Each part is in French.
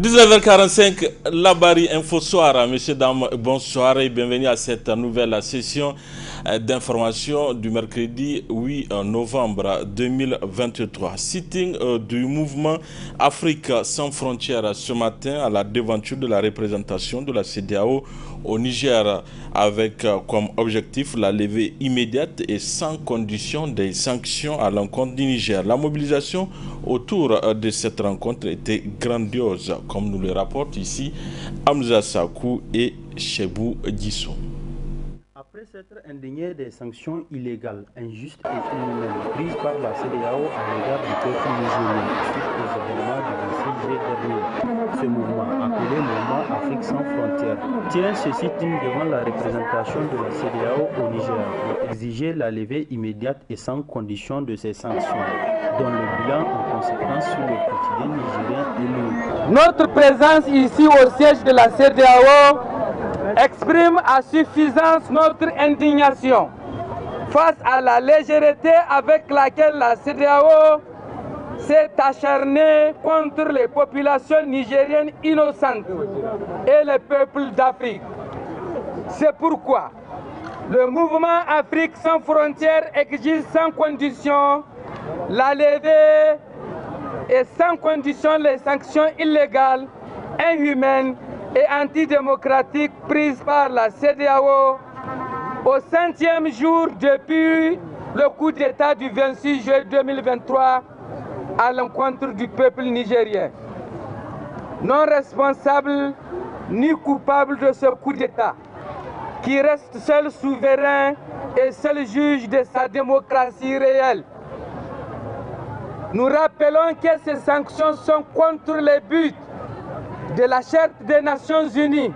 19h45, la Bari Info Soir. Messieurs, dames, bonsoir et bienvenue à cette nouvelle session d'information du mercredi 8 novembre 2023. Sitting du mouvement Afrique sans frontières ce matin à la devanture de la représentation de la CEDEAO au Niger, avec comme objectif la levée immédiate et sans condition des sanctions à l'encontre du Niger. La mobilisation autour de cette rencontre était grandiose, comme nous le rapportent ici Hamza Sakou et Chebou Dissou. Après s'être indigné des sanctions illégales, injustes et inhumaines prises par la CEDEAO à l'égard du peuple nigérien suite aux événements du 26 juillet dernier, ce mouvement, appelé Mouvement Afrique sans frontières, tient ce sitting devant la représentation de la CEDEAO au Niger pour exiger la levée immédiate et sans condition de ces sanctions, dont le bilan en conséquence sur le quotidien nigérien est lourd. Notre présence ici au siège de la CEDEAO exprime à suffisance notre indignation face à la légèreté avec laquelle la CEDEAO s'est acharnée contre les populations nigériennes innocentes et les peuples d'Afrique. C'est pourquoi le mouvement Afrique sans frontières exige sans condition la levée et sans condition les sanctions illégales, inhumaines et antidémocratiques prises par la CEDEAO au 5e jour depuis le coup d'État du 26 juillet 2023 à l'encontre du peuple nigérien. Non responsable ni coupable de ce coup d'État, qui reste seul souverain et seul juge de sa démocratie réelle. Nous rappelons que ces sanctions sont contre les buts de la Charte des Nations Unies,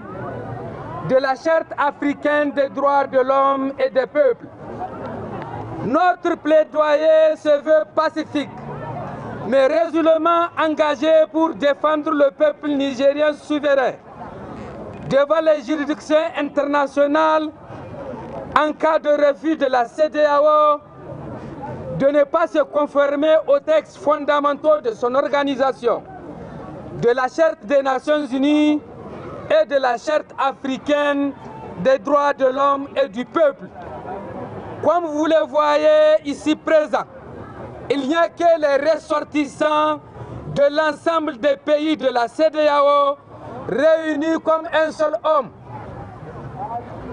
de la Charte africaine des droits de l'homme et des peuples. Notre plaidoyer se veut pacifique, mais résolument engagé pour défendre le peuple nigérien souverain devant les juridictions internationales en cas de refus de la CEDEAO de ne pas se conformer aux textes fondamentaux de son organisation, de la Charte des Nations Unies et de la Charte africaine des droits de l'homme et du peuple. Comme vous le voyez ici présents, il n'y a que les ressortissants de l'ensemble des pays de la CEDEAO réunis comme un seul homme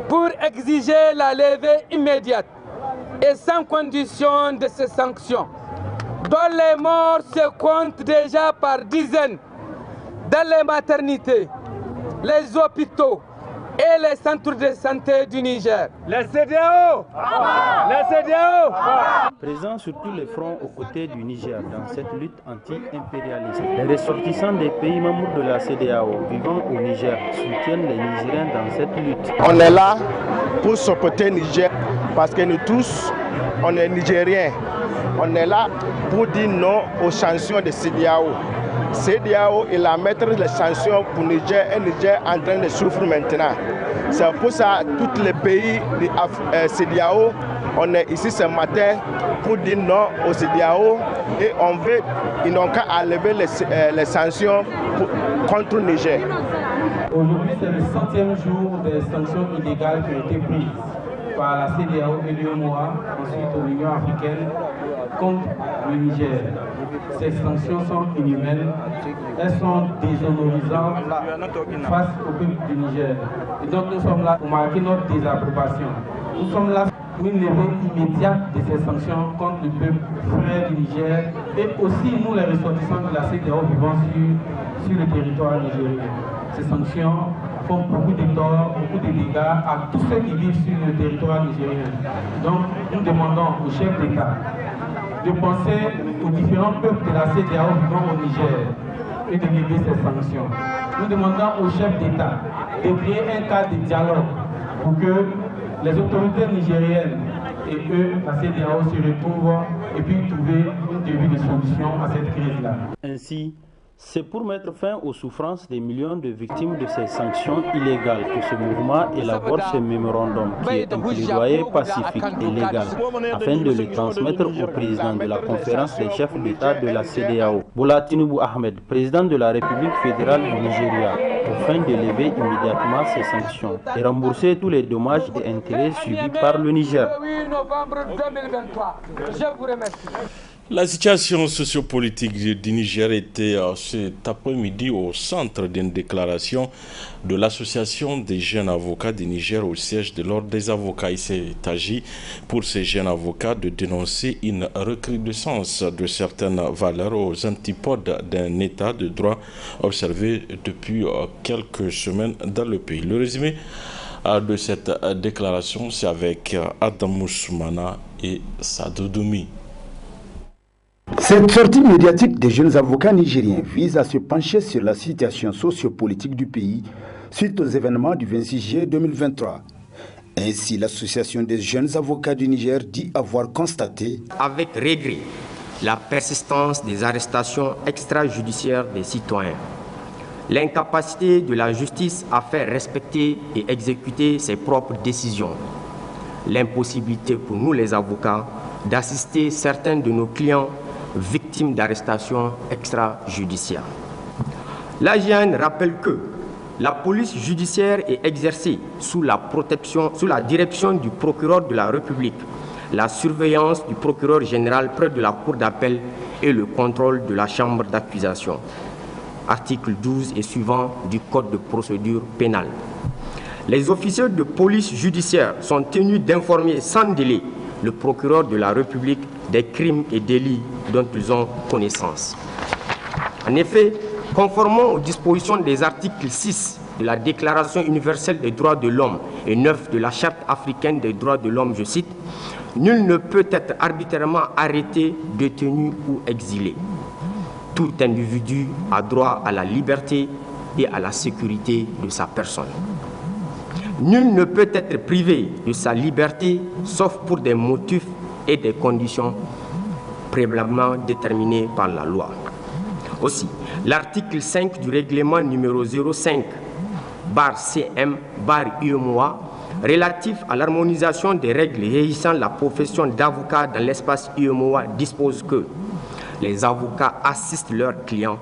pour exiger la levée immédiate et sans condition de ces sanctions, dont les morts se comptent déjà par dizaines dans les maternités, les hôpitaux et les centres de santé du Niger. Les CEDEAO, les CEDEAO. Présents sur tous les fronts aux côtés du Niger dans cette lutte anti-impérialiste, les ressortissants des pays membres de la CEDEAO vivant au Niger soutiennent les Nigériens dans cette lutte. On est là pour supporter Niger parce que nous tous, on est Nigériens. On est là pour dire non aux sanctions de CEDEAO. CEDEAO est la maître des sanctions pour Niger et Niger en train de souffrir maintenant. C'est pour ça que tous les pays de CEDEAO, on est ici ce matin pour dire non au CEDEAO et on veut, ils n'ont qu'à enlever les sanctions contre le Niger. Aujourd'hui, c'est le 100e jour des sanctions illégales qui ont été prises par la CEDEAO et l'UEMOA, ensuite de l'Union africaine, contre le Niger. Ces sanctions sont inhumaines, elles sont déshonorisantes face au peuple du Niger. Et donc nous sommes là pour marquer notre désapprobation. Nous sommes là pour une levée immédiate de ces sanctions contre le peuple frère du Niger et aussi nous les ressortissants de la CEDEAO vivant sur le territoire nigérien. Ces sanctions font beaucoup de tort, beaucoup de dégâts à tous ceux qui vivent sur le territoire nigérien. Donc nous demandons au chef d'État de penser aux différents peuples de la CEDEAO vivant au Niger et de lever ces sanctions. Nous demandons au chef d'État de créer un cadre de dialogue pour que les autorités nigériennes et eux, la CEDEAO, se retrouvent et puis trouver une début de solution à cette crise-là. Ainsi, C'est pour mettre fin aux souffrances des millions de victimes de ces sanctions illégales que ce mouvement élabore ce mémorandum qui est un plaidoyer pacifique et légal afin de le transmettre au président de la conférence des chefs d'État de la CEDEAO, Bola Tinubu Ahmed, président de la République fédérale du Nigeria, afin de lever immédiatement ces sanctions et rembourser tous les dommages et intérêts subis par le Niger. La situation sociopolitique du Niger était cet après-midi au centre d'une déclaration de l'Association des jeunes avocats du Niger au siège de l'Ordre des avocats. Il s'est agi pour ces jeunes avocats de dénoncer une recrudescence de certaines valeurs aux antipodes d'un état de droit observé depuis quelques semaines dans le pays. Le résumé de cette déclaration, c'est avec Adam Soumana et Sadou Doumi. Cette sortie médiatique des jeunes avocats nigériens vise à se pencher sur la situation sociopolitique du pays suite aux événements du 26 juillet 2023. Ainsi, l'Association des jeunes avocats du Niger dit avoir constaté avec regret la persistance des arrestations extrajudiciaires des citoyens, l'incapacité de la justice à faire respecter et exécuter ses propres décisions, l'impossibilité pour nous les avocats d'assister certains de nos clients victimes d'arrestations extrajudiciaires. L'AGN rappelle que la police judiciaire est exercée sous la direction du procureur de la République, la surveillance du procureur général près de la cour d'appel et le contrôle de la chambre d'accusation. Article 12 et suivant du Code de procédure pénale. Les officiers de police judiciaire sont tenus d'informer sans délai le procureur de la République des crimes et délits dont ils ont connaissance. En effet, conformément aux dispositions des articles 6 de la Déclaration universelle des droits de l'homme et 9 de la Charte africaine des droits de l'homme, je cite, « Nul ne peut être arbitrairement arrêté, détenu ou exilé. Tout individu a droit à la liberté et à la sécurité de sa personne. Nul ne peut être privé de sa liberté sauf pour des motifs et des conditions préalablement déterminées par la loi. » Aussi, l'article 5 du règlement numéro 05/CM/UEMOA relatif à l'harmonisation des règles régissant la profession d'avocat dans l'espace UEMOA dispose que les avocats assistent leurs clients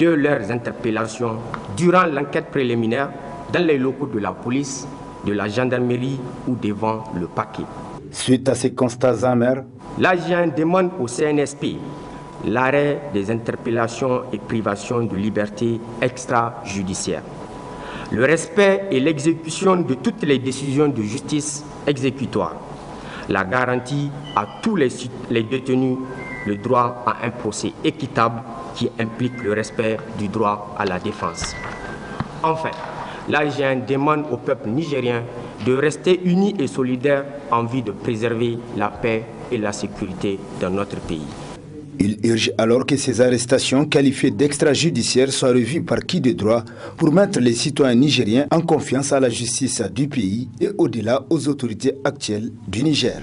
de leurs interpellations durant l'enquête préliminaire dans les locaux de la police, de la gendarmerie ou devant le parquet. Suite à ces constats amers, l'AGN demande au CNSP l'arrêt des interpellations et privations de liberté extrajudiciaire, le respect et l'exécution de toutes les décisions de justice exécutoire, la garantie à tous les détenus le droit à un procès équitable qui implique le respect du droit à la défense. Enfin, l'AGN demande au peuple nigérien de rester unis et solidaires en vue de préserver la paix et la sécurité dans notre pays. Il urge alors que ces arrestations qualifiées d'extrajudiciaires soient revues par qui de droit pour mettre les citoyens nigériens en confiance à la justice du pays et au-delà aux autorités actuelles du Niger.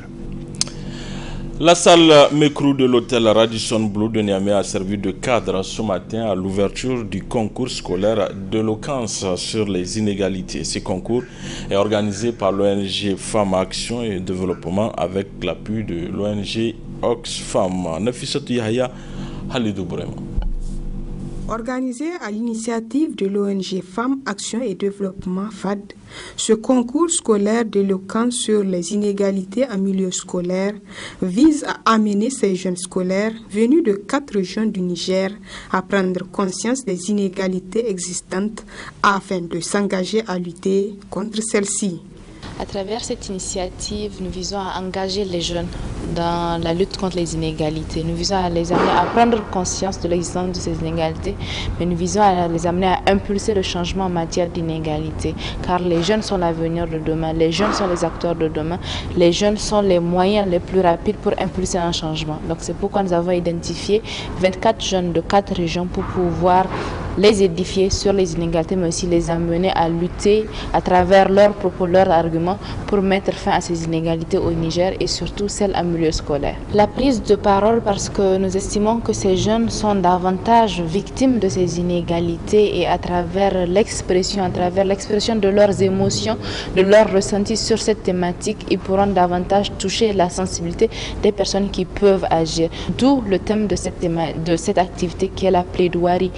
La salle Mecrou de l'hôtel Radisson Blu de Niamey a servi de cadre ce matin à l'ouverture du concours scolaire d'éloquence sur les inégalités. Ce concours est organisé par l'ONG Femmes Action et Développement avec l'appui de l'ONG Oxfam. Nafissatou Yahya, Halidou Bourema. Organisé à l'initiative de l'ONG Femmes Action et Développement FAD, ce concours scolaire d'éloquence sur les inégalités en milieu scolaire vise à amener ces jeunes scolaires venus de 4 régions du Niger à prendre conscience des inégalités existantes afin de s'engager à lutter contre celles-ci. À travers cette initiative, nous visons à engager les jeunes dans la lutte contre les inégalités. Nous visons à les amener à prendre conscience de l'existence de ces inégalités, mais nous visons à les amener à impulser le changement en matière d'inégalité. Car les jeunes sont l'avenir de demain, les jeunes sont les acteurs de demain, les jeunes sont les moyens les plus rapides pour impulser un changement. Donc c'est pourquoi nous avons identifié 24 jeunes de 4 régions pour pouvoir les édifier sur les inégalités, mais aussi les amener à lutter à travers leurs propos, leurs arguments pour mettre fin à ces inégalités au Niger et surtout celles en milieu scolaire. La prise de parole parce que nous estimons que ces jeunes sont davantage victimes de ces inégalités et à travers l'expression de leurs émotions, de leurs ressentis sur cette thématique, ils pourront davantage toucher la sensibilité des personnes qui peuvent agir. D'où le thème de cette activité qui est la plaidoirie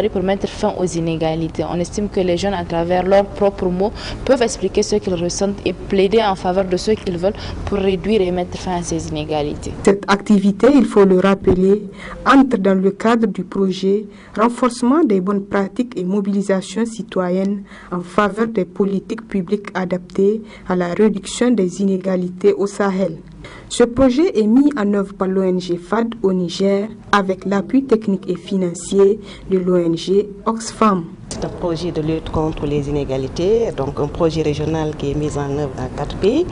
pour mettre fin aux inégalités. On estime que les jeunes, à travers leurs propres mots, peuvent expliquer ce qu'ils ressentent et plaider en faveur de ce qu'ils veulent pour réduire et mettre fin à ces inégalités. Cette activité, il faut le rappeler, entre dans le cadre du projet renforcement des bonnes pratiques et mobilisation citoyenne en faveur des politiques publiques adaptées à la réduction des inégalités au Sahel. Ce projet est mis en œuvre par l'ONG FAD au Niger avec l'appui technique et financier de l'ONG Oxfam. C'est un projet de lutte contre les inégalités, donc un projet régional qui est mis en œuvre dans 4 pays,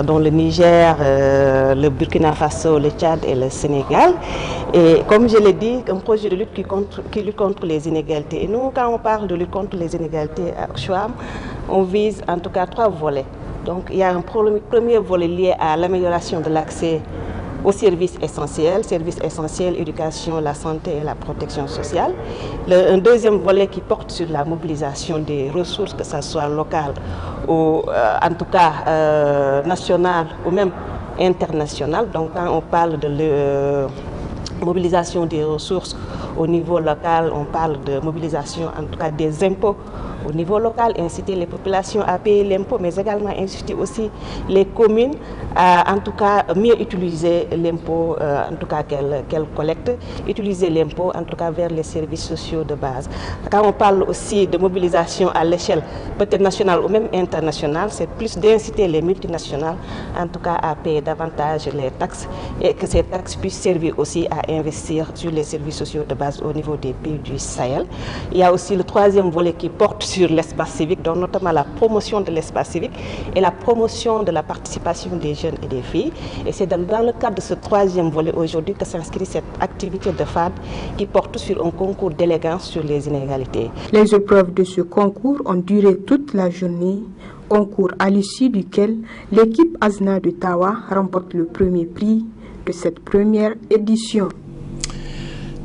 dont le Niger, le Burkina Faso, le Tchad et le Sénégal. Et comme je l'ai dit, un projet de lutte qui lutte contre les inégalités. Et nous, quand on parle de lutte contre les inégalités à Oxfam, on vise en tout cas 3 volets. Donc il y a un premier volet lié à l'amélioration de l'accès aux services essentiels, éducation, la santé et la protection sociale. Un deuxième volet qui porte sur la mobilisation des ressources, que ce soit locales ou en tout cas nationales ou même internationales. Donc quand on parle de mobilisation des ressources au niveau local, on parle de mobilisation en tout cas des impôts au niveau local, inciter les populations à payer l'impôt, mais également inciter aussi les communes à en tout cas mieux utiliser l'impôt en tout cas qu'elles collectent, utiliser l'impôt en tout cas vers les services sociaux de base. Quand on parle aussi de mobilisation à l'échelle peut-être nationale ou même internationale, c'est plus d'inciter les multinationales en tout cas à payer davantage les taxes et que ces taxes puissent servir aussi à investir sur les services sociaux de base au niveau des pays du Sahel. Il y a aussi le troisième volet qui porte sur l'espace civique, donc notamment la promotion de l'espace civique et la promotion de la participation des jeunes et des filles. Et c'est dans le cadre de ce troisième volet aujourd'hui que s'inscrit cette activité de FAD qui porte sur un concours d'élégance sur les inégalités. Les épreuves de ce concours ont duré toute la journée, concours à l'issue duquel l'équipe ASNA de Tawa remporte le premier prix de cette première édition.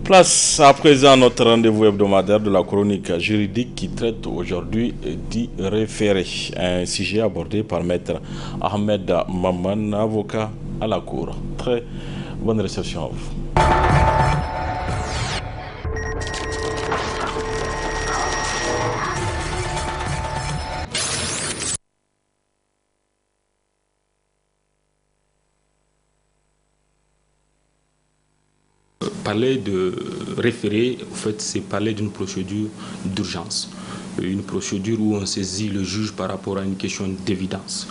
Place à présent à notre rendez-vous hebdomadaire de la chronique juridique qui traite aujourd'hui du référé, un sujet abordé par maître Ahmed Maman, avocat à la Cour. Très bonne réception à vous. Parler de référé, en fait, c'est parler d'une procédure d'urgence, une procédure où on saisit le juge par rapport à une question d'évidence.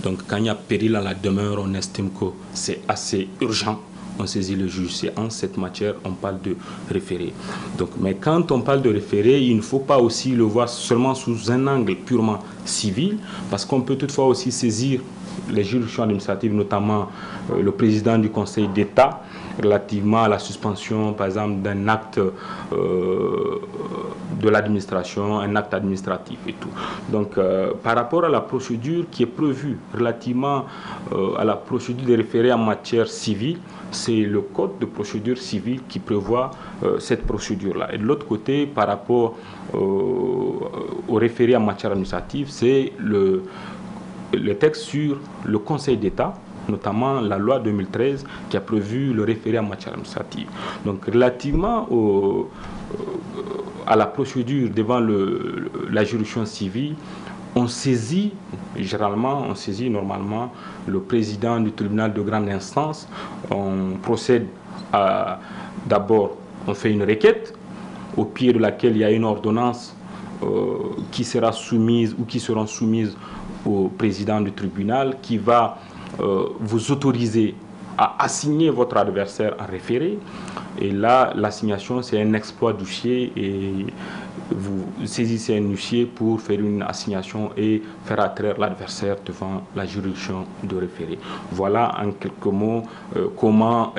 Donc, quand il y a péril à la demeure, on estime que c'est assez urgent, on saisit le juge. C'est en cette matière, on parle de référé. Donc, mais quand on parle de référé, il ne faut pas aussi le voir seulement sous un angle purement civil, parce qu'on peut toutefois aussi saisir les juridictions administratives, notamment le président du Conseil d'État, relativement à la suspension, par exemple, d'un acte de l'administration, un acte administratif et tout. Donc, par rapport à la procédure qui est prévue relativement à la procédure de référé en matière civile, c'est le code de procédure civile qui prévoit cette procédure-là. Et de l'autre côté, par rapport au référé en matière administrative, c'est le texte sur le Conseil d'État, notamment la loi 2013 qui a prévu le référé en matière administrative. Donc relativement à la procédure devant la juridiction civile, on saisit normalement le président du tribunal de grande instance. On procède d'abord, on fait une requête au pied de laquelle il y a une ordonnance qui sera soumise ou qui seront soumises au président du tribunal qui va vous autoriser à assigner votre adversaire en référé. Et là, l'assignation, c'est un exploit d'huissier et vous saisissez un huissier pour faire une assignation et faire attraire l'adversaire devant la juridiction de référé. Voilà en quelques mots comment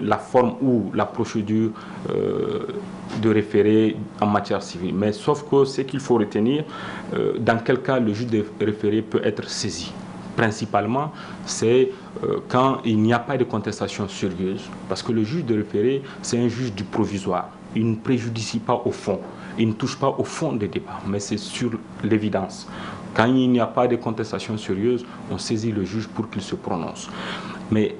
la forme ou la procédure de référé en matière civile. Mais sauf que ce qu'il faut retenir, dans quel cas le juge de référé peut être saisi. Principalement, c'est quand il n'y a pas de contestation sérieuse. Parce que le juge de référé, c'est un juge du provisoire. Il ne préjudicie pas au fond. Il ne touche pas au fond des débats, mais c'est sur l'évidence. Quand il n'y a pas de contestation sérieuse, on saisit le juge pour qu'il se prononce. Mais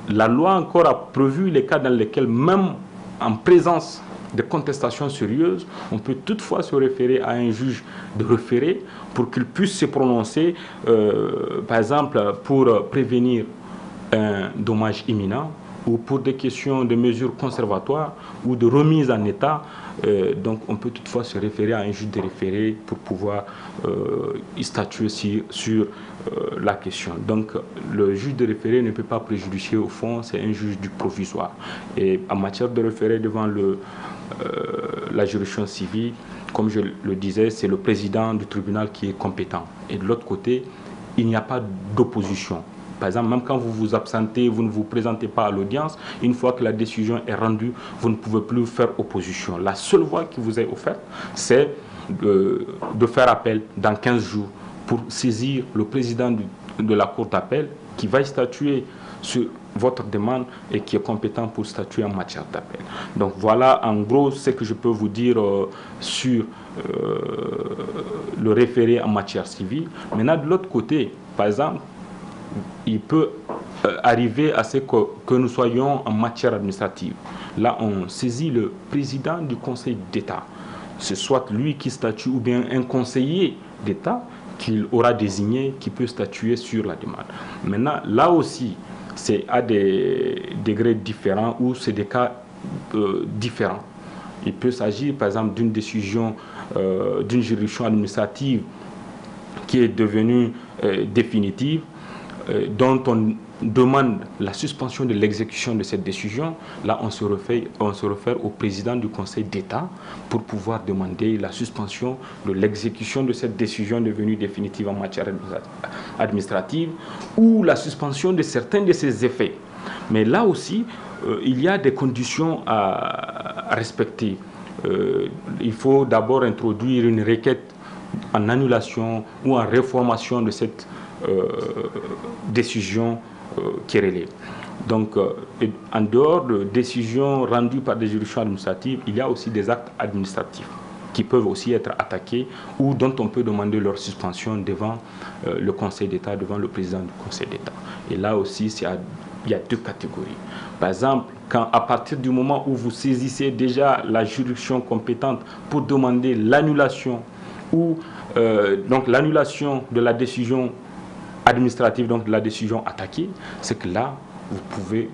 la loi encore a prévu les cas dans lesquels, même en présence de contestations sérieuses, on peut toutefois se référer à un juge de référé pour qu'il puisse se prononcer, par exemple, pour prévenir un dommage imminent ou pour des questions de mesures conservatoires ou de remise en état. Donc on peut toutefois se référer à un juge de référé pour pouvoir statuer sur la question. Donc le juge de référé ne peut pas préjudicer au fond, c'est un juge du provisoire. Et en matière de référé devant la juridiction civile, comme je le disais, c'est le président du tribunal qui est compétent. Et de l'autre côté, il n'y a pas d'opposition. Par exemple, même quand vous vous absentez, vous ne vous présentez pas à l'audience, une fois que la décision est rendue, vous ne pouvez plus faire opposition. La seule voie qui vous est offerte, c'est de faire appel dans 15 jours pour saisir le président de la cour d'appel qui va statuer sur votre demande et qui est compétent pour statuer en matière d'appel. Donc voilà en gros ce que je peux vous dire sur le référé en matière civile. Maintenant, de l'autre côté, par exemple, il peut arriver à ce que nous soyons en matière administrative. Là, on saisit le président du Conseil d'État. C'est soit lui qui statue ou bien un conseiller d'État qu'il aura désigné qui peut statuer sur la demande. Maintenant, là aussi, c'est à des degrés différents ou c'est des cas différents. Il peut s'agir, par exemple, d'une décision d'une juridiction administrative qui est devenue définitive, dont on demande la suspension de l'exécution de cette décision. Là, on se réfère au président du Conseil d'État pour pouvoir demander la suspension de l'exécution de cette décision devenue définitive en matière administrative ou la suspension de certains de ses effets. Mais là aussi, il y a des conditions à respecter. Il faut d'abord introduire une requête en annulation ou en réformation de cette décision querellée. Donc, en dehors de décisions rendues par des juridictions administratives, il y a aussi des actes administratifs qui peuvent aussi être attaqués ou dont on peut demander leur suspension devant le Conseil d'État, devant le président du Conseil d'État. Et là aussi, il y a deux catégories. Par exemple, à partir du moment où vous saisissez déjà la juridiction compétente pour demander l'annulation ou donc l'annulation de la décision administrative, donc de la décision attaquée, c'est que là, vous pouvez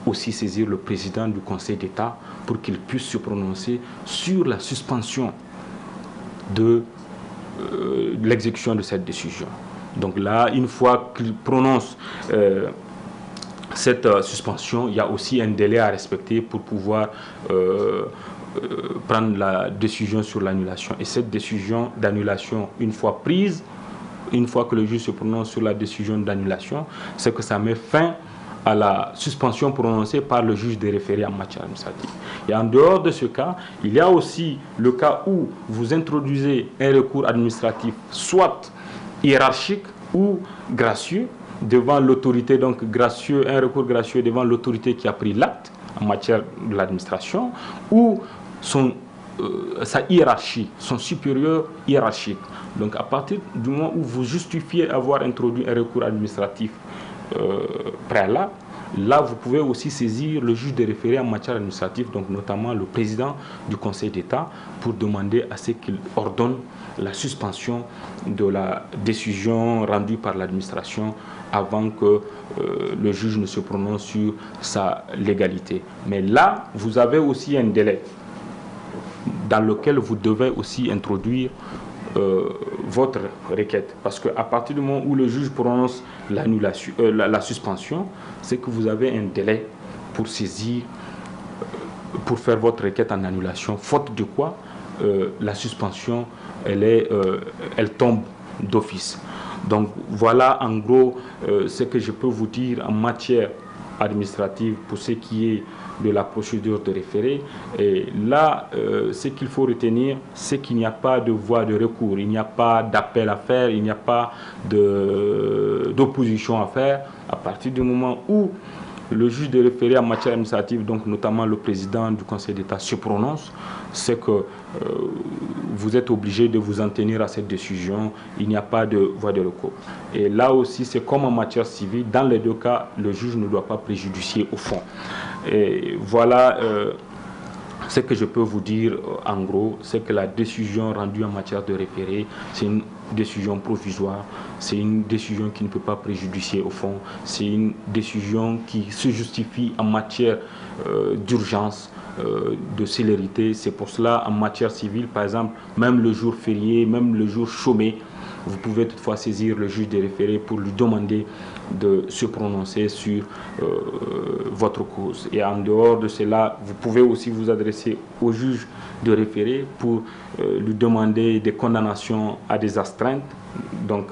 aussi saisir le président du Conseil d'État pour qu'il puisse se prononcer sur la suspension de l'exécution de cette décision. Donc là, une fois qu'il prononce cette suspension, il y a aussi un délai à respecter pour pouvoir prendre la décision sur l'annulation. Et cette décision d'annulation, une fois prise, une fois que le juge se prononce sur la décision d'annulation, c'est que ça met fin à la suspension prononcée par le juge des référés en matière administrative. Et en dehors de ce cas, il y a aussi le cas où vous introduisez un recours administratif, soit hiérarchique ou gracieux, devant l'autorité, donc gracieux, un recours gracieux devant l'autorité qui a pris l'acte en matière de l'administration, ou sa hiérarchie, son supérieur hiérarchique. Donc à partir du moment où vous justifiez avoir introduit un recours administratif préalable, là vous pouvez aussi saisir le juge des référés en matière administrative, donc notamment le président du Conseil d'État, pour demander à ce qu'il ordonne la suspension de la décision rendue par l'administration avant que le juge ne se prononce sur sa légalité. Mais là, vous avez aussi un délai dans lequel vous devez aussi introduire votre requête. Parce qu'à partir du moment où le juge prononce l'annulation, la suspension, c'est que vous avez un délai pour saisir, pour faire votre requête en annulation, faute de quoi la suspension elle tombe d'office. Donc voilà en gros ce que je peux vous dire en matière administrative pour ce qui est de la procédure de référé. Et là, ce qu'il faut retenir, c'est qu'il n'y a pas de voie de recours, il n'y a pas d'appel à faire, il n'y a pas d'opposition à faire. À partir du moment où le juge de référé en matière administrative, donc notamment le président du Conseil d'État, se prononce, c'est que vous êtes obligé de vous en tenir à cette décision. Il n'y a pas de voie de recours. Et là aussi, c'est comme en matière civile, dans les deux cas, le juge ne doit pas préjudicier au fond. Et voilà ce que je peux vous dire en gros, c'est que la décision rendue en matière de référé, c'est une décision provisoire, c'est une décision qui ne peut pas préjudicier au fond, c'est une décision qui se justifie en matière d'urgence, de célérité. C'est pour cela, en matière civile, par exemple, même le jour férié, même le jour chômé, vous pouvez toutefois saisir le juge des référés pour lui demander de se prononcer sur votre cause. Et en dehors de cela, vous pouvez aussi vous adresser au juge de référé pour lui demander des condamnations à des astreintes. Donc,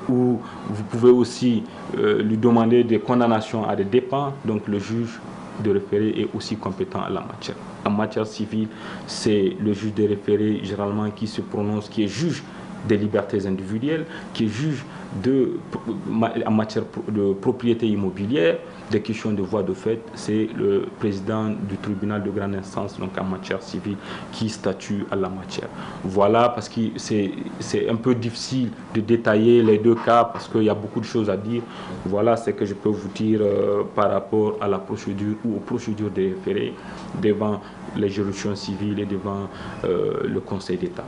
ou vous pouvez aussi lui demander des condamnations à des dépens. Donc le juge de référé est aussi compétent à la matière. En matière civile, c'est le juge de référé généralement qui se prononce, qui est juge des libertés individuelles, qui est juge en matière de propriété immobilière, des questions de voie de fait, c'est le président du tribunal de grande instance, donc en matière civile, qui statue à la matière. Voilà, parce que c'est un peu difficile de détailler les deux cas, parce qu'il y a beaucoup de choses à dire. Voilà ce que je peux vous dire par rapport à la procédure ou aux procédures de référé devant les juridictions civiles et devant le Conseil d'État.